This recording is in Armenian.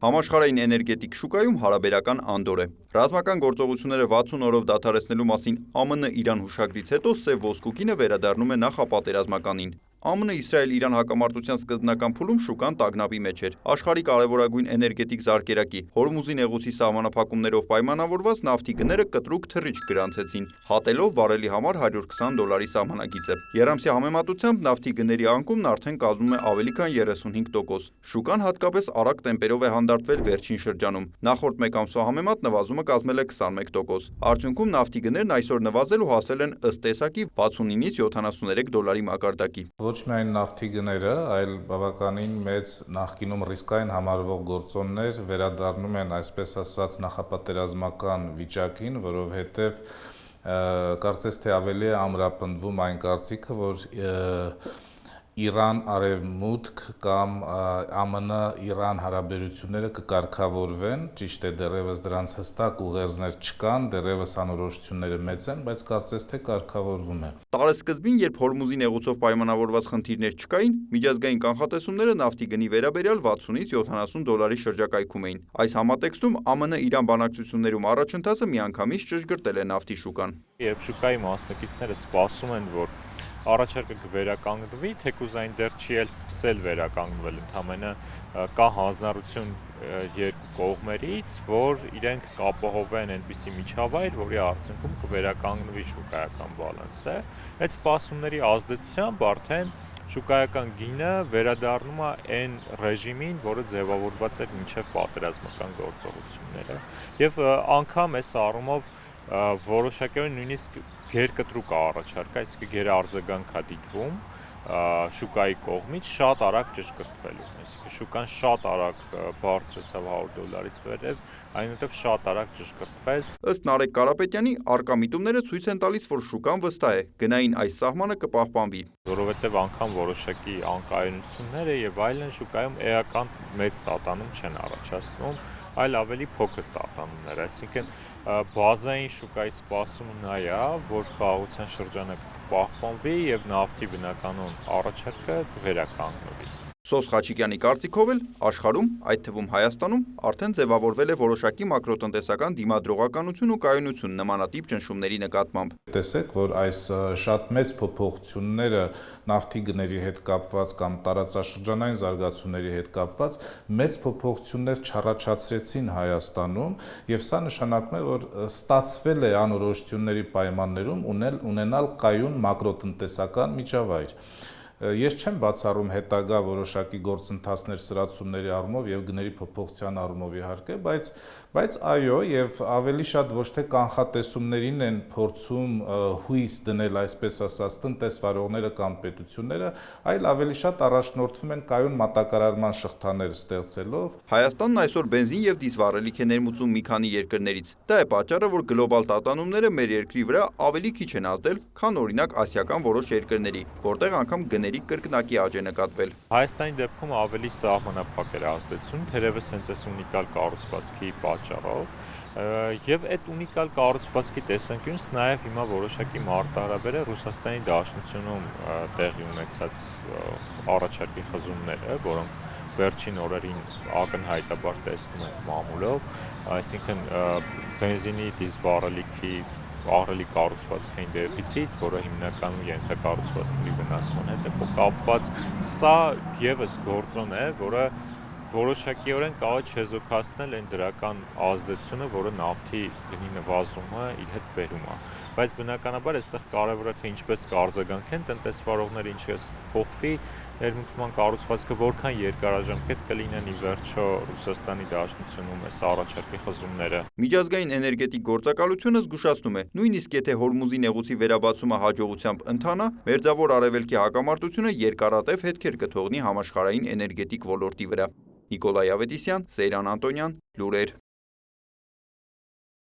Համաշխարհային էներգետիկ շուկայում հարաբերական անդորր է։ Ռազմական գործողությունները 60 օրով դադարեցնելու մասին ԱՄՆ-Իրան հուշագրից հետո Սև ոսկու գինը վերադառնում է նախապատերազմականին։ ԱՄՆ-Իսրայել-Իրան հակամարտության սկզբնական փուլում շուկան տագնապի մեջ էր։ Աշխարհի կարևորագույն էներգետիկ զարկերակի Հորմուզի նեղուցի սահմանափակումներով պայմանավորված նավթի գները կտրուկ թռիչք գրանցեցին, հատելով բարելի համար $120 սահմանագիծը։ Եռամսյա համեմատությամբ նավթի գների անկումն արդեն կազմում է ավելի քան 35%։ Շուկան հատկապես արագ տեմպերով է հանդարտվել վերջին շրջանում։ Նախորդ մեկ ամսվա համեմատ նվազումը կազմել է 21%։ Արդյունքում նավթի գներն այսօր նվազել ու հասել են ըստ տեսակի $69-ից $73 մակարդակի։ Ոչ միայն նավթի գները, այլ բավականին մեծ նախկինում ռիսկային համարվող գործոններ վերադառնում են այսպես ասած նախապատերազմական վիճակին, որովհետև կարծես թե ավելի է ամրապնդվում այն կարծիքը, որ Իրան-Արևմուտք կամ ԱՄՆ-Իրան հարաբերությունները կկարգավորվեն, ճիշտ է, դեռևս դրանց հստակ ուղերձներ չկան, դեռևս անորոշությունները մեծ են, բայց կարծես թե կարգավորվում է։ Տարեսկզբին, երբ Հորմուզի նեղուցով պայմանավորված խնդիրներ չկային, միջազգային կանխատեսումները նավթի գնի վերաբերյալ $60-ից $70 շրջակայքում էին։ Այս համատեքստում ԱՄՆ-Իրան բանակցություններում առաջընթացը միանգամից ճշգրտել է նավթի շուկան։ Երբ շուկայի մասնակիցները սպասում են, որ առաջարկը կվերականգնվի, թեկուզ այն դեռ չի էլ սկսել վերականգնվել, ընդամենը կա հանձնառություն երկու կողմերից, որ իրենք կապահովեն այնպիսի միջավայր, որի արդյունքում կվերականգնվի շուկայական բալանսը։ Այդ սպասումների ազդեցությամբ արդեն շուկայական գինը վերադառնում է այն ռեժիմին, որը ձևավորված էր մինչև պատերազմական գործողությունները։ Եվ անգամ այս առումով որոշակիորեն նույնիսկ գերկտրուկ է առաջարկը, այսինքն գերարձագանք է դիտվում շուկայի կողմից շատ արագ ճշգրտվելու, այսինքն շուկան շատ արագ բարձրացավ $100-ից վերև, այնուհետև շատ արագ ճշգրտվեց։ Ըստ Նարեկ Կարապետյանի, առկա միտումները ցույց են տալիս, որ շուկան վստահ է, գնային այս սահմանը կպահպանվի։ Որովհետև անգամ որոշակի անկայունությունները եւ այլն շուկայում էական մեծ տատանում չեն առաջացնում, այլ ավելի փոքր տատանումներ, այսինքն բազային շուկայի սպասումը նա է, որ խաղաղության շրջանը կպահպանվի եւ նավթի բնականոն առաջարկը կվերականգնվի։ Սոս Խաչիկյանի կարծիքով էլ աշխարհում, այդ թվում Հայաստանում, արդեն ձևավորվել է որոշակի մակրոտնտեսական դիմադրողականություն ու կայունություն նմանատիպ ճնշումների նկատմամբ։ Տեսեք, որ այս շատ մեծ փոփոխությունները նավթի գների հետ կապված կամ տարածաշրջանային զարգացումների հետ կապված մեծ փոփոխություններ չառաջացրեցին Հայաստանում, եւ սա նշանակում է, որ ստացվել է անորոշությունների պայմաններում ունենալ կայուն մակրոտնտեսական միջավայր։ Ես չեմ բացառում հետագա որոշակի գործընթացներ սրացումների առումով եւ գների փոփոխության առումով իհարկե, բայց այո, եւ ավելի շատ ոչ թե կանխատեսումներին են փորձում հույս դնել, այսպես ասած, տնտեսվարողները կամ պետությունները, այլ ավելի շատ առաջնորդվում են կայուն մատակարարման շղթաներ ստեղծելով։ Հայաստանն այսօր բենզին եւ դիզել վառելիք է ներմուծում մի քանի երկրներից։ Դա է պատճառը, որ գլոբալ տատանումները մեր երկրի վրա ավելի քիչ են ազդել, քան օրինակ ասիական որոշ երկրների, որտեղ անգամ գների կրկնակի աճ է նկատվել։ Հայաստանի դեպքում ավելի սահմանափակ էր ազդեցություն, թերևս հենց այս ունիկալ կառուցվածքի պատճառով, եւ այդ ունիկալ կառուցվածքի տեսանկյունից նաեւ հիմա որոշակի մարտահրավեր է Ռուսաստանի Դաշնությունում տեղի ունեցած առաջարկի խզումները, որոնք վերջին օրերին ակնհայտաբար տեսնում ենք մամուլով, այսինքն բենզինի, դիզել վառելիքի ահռելի կառուցվածքային դեֆիցիտ, որը հիմնականում ենթակառուցվածքների վնասման հետ է կապված, սա եւս գործոն է, որը որոշակիորեն կարող է չեզոքացնել այն դրական ազդեցությունը, որը նավթի գնի նվազումը իր հետ բերում է։ Բայց բնականաբար այստեղ կարևորը թե ինչպես կարձագանքեն տնտեսվարողները, ինչպես փոխվի ներմուծման կառուցվածքը, որքան երկարաժամկետ կլինեն ի վերջո Ռուսաստանի Դաշնությունում այս առաջարկի խզումները։ Միջազգային էներգետիկ գործակալությունը զգուշացնում է, նույնիսկ եթե Հորմուզի նեղուցի վերաբացումը հաջողությամբ ընթանա, Մերձավոր Արևելքի հակամարտությունը երկարատև հետքեր կթողնի համաշխարհային էներգետիկ ոլորտի վրա։ Նիկոլայ Ավետիսյան, Սեյրան Անտոնյան, լուրեր։